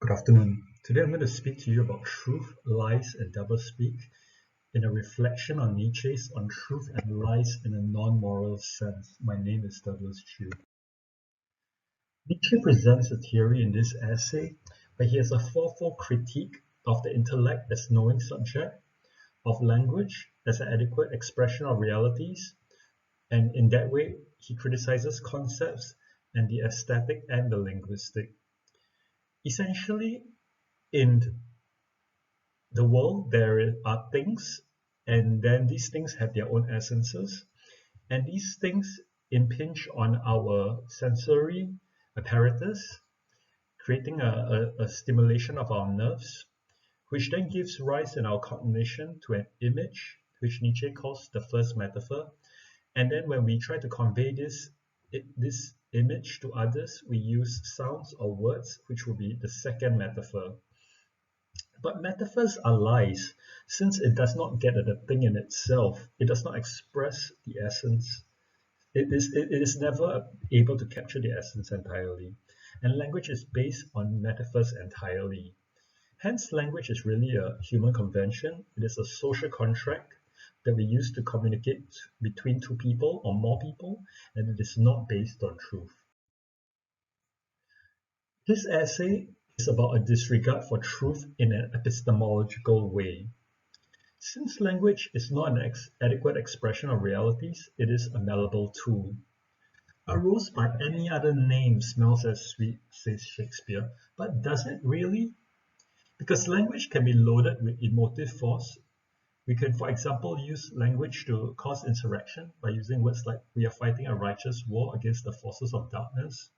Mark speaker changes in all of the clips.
Speaker 1: Good afternoon. Today I'm going to speak to you about truth, lies, and doublespeak in a reflection on Nietzsche's On Truth and Lies in a Non-Moral Sense. My name is Douglas Chu. Nietzsche presents a theory in this essay where he has a fourfold critique of the intellect as knowing subject, of language as an adequate expression of realities, and in that way he criticizes concepts and the aesthetic and the linguistic. Essentially, in the world, there are things, and then these things have their own essences, and these things impinge on our sensory apparatus, creating a stimulation of our nerves, which then gives rise in our cognition to an image, which Nietzsche calls the first metaphor. And then when we try to convey this image to others, we use sounds or words, which will be the second metaphor. But metaphors are lies, since it does not get at the thing in itself. It does not express the essence. It is never able to capture the essence entirely. And language is based on metaphors entirely. Hence, language is really a human convention. It is a social contract that we use to communicate between two people or more people, and it is not based on truth. This essay is about a disregard for truth in an epistemological way. Since language is not an adequate expression of realities, it is a malleable tool. A rose by any other name smells as sweet, says Shakespeare, but does it really? Because language can be loaded with emotive force. We can, for example, use language to cause insurrection by using words like we are fighting a righteous war against the forces of darkness.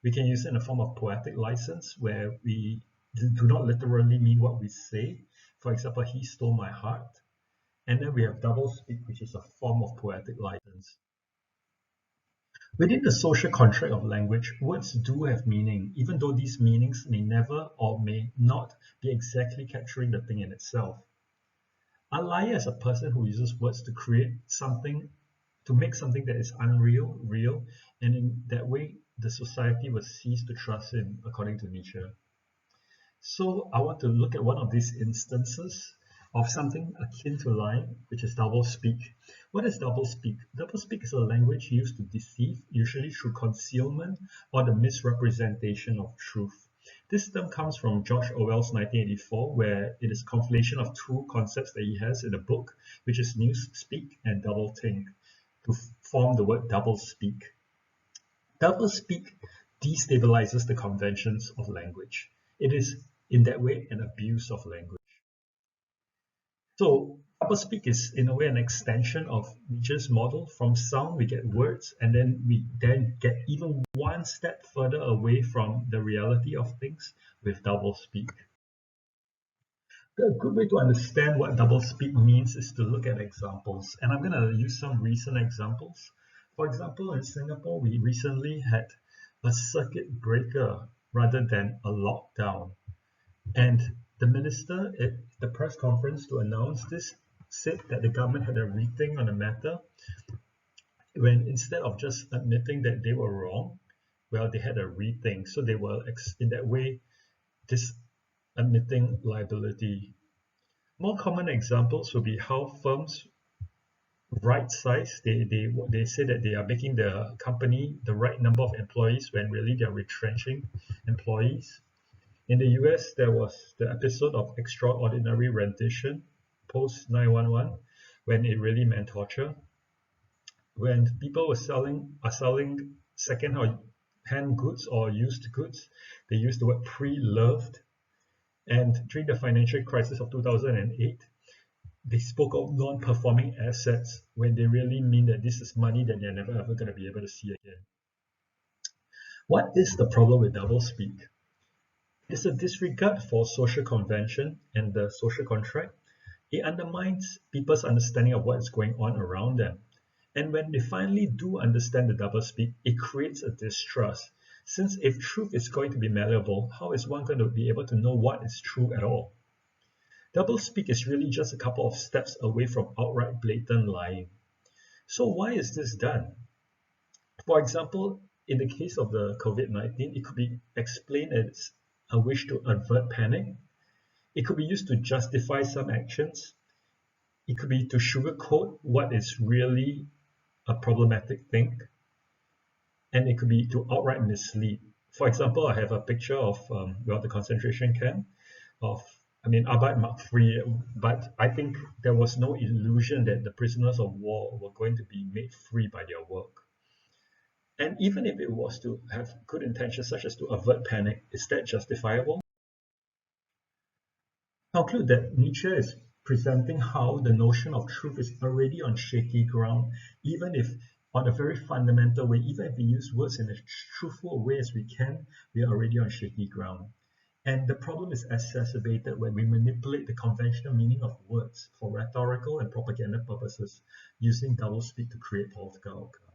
Speaker 1: We can use it in a form of poetic license where we do not literally mean what we say. For example, he stole my heart. And then we have doublespeak, which is a form of poetic license. Within the social contract of language, words do have meaning, even though these meanings may never or may not be exactly capturing the thing in itself. A liar is a person who uses words to create something, to make something that is unreal, real, and in that way, the society will cease to trust him, according to Nietzsche. So I want to look at one of these instances of something akin to lying, which is doublespeak. What is doublespeak? Doublespeak is a language used to deceive, usually through concealment or the misrepresentation of truth. This term comes from George Orwell's 1984, where it is a conflation of two concepts that he has in the book, which is newspeak and doublethink, to form the word doublespeak. Doublespeak destabilizes the conventions of language. It is, in that way, an abuse of language. So, doublespeak is, in a way, an extension of Nietzsche's model. From sound, we get words, and then we then get even one step further away from the reality of things with doublespeak. A good way to understand what doublespeak means is to look at examples, and I'm going to use some recent examples. For example, in Singapore, we recently had a circuit breaker rather than a lockdown. And the minister at the press conference to announce this said that the government had a rethink on the matter, when instead of just admitting that they were wrong, well, they had a rethink. So they were, in that way, admitting liability. More common examples will be how firms right size. They say that they are making the company the right number of employees when really they are retrenching employees. In the US, there was the episode of Extraordinary Rendition, post 911, when it really meant torture. When people are selling second-hand goods or used goods, they used the word pre-loved. And during the financial crisis of 2008, they spoke of non-performing assets when they really mean that this is money that they're never ever going to be able to see again. What is the problem with doublespeak? It's a disregard for social convention and the social contract. It undermines people's understanding of what is going on around them. And when they finally do understand the doublespeak, it creates a distrust. Since if truth is going to be malleable, how is one going to be able to know what is true at all? Doublespeak is really just a couple of steps away from outright blatant lying. So why is this done? For example, in the case of the COVID-19, it could be explained as a wish to avert panic. It could be used to justify some actions. It could be to sugarcoat what is really a problematic thing. And it could be to outright mislead. For example, I have a picture of the concentration camp of, Arbeit macht free, but I think there was no illusion that the prisoners of war were going to be made free by their work. And even if it was to have good intentions, such as to avert panic, is that justifiable? Conclude that Nietzsche is presenting how the notion of truth is already on shaky ground, even if on a very fundamental way, even if we use words in as truthful a way as we can, we are already on shaky ground. And the problem is exacerbated when we manipulate the conventional meaning of words for rhetorical and propaganda purposes, using doublespeak to create political outcomes.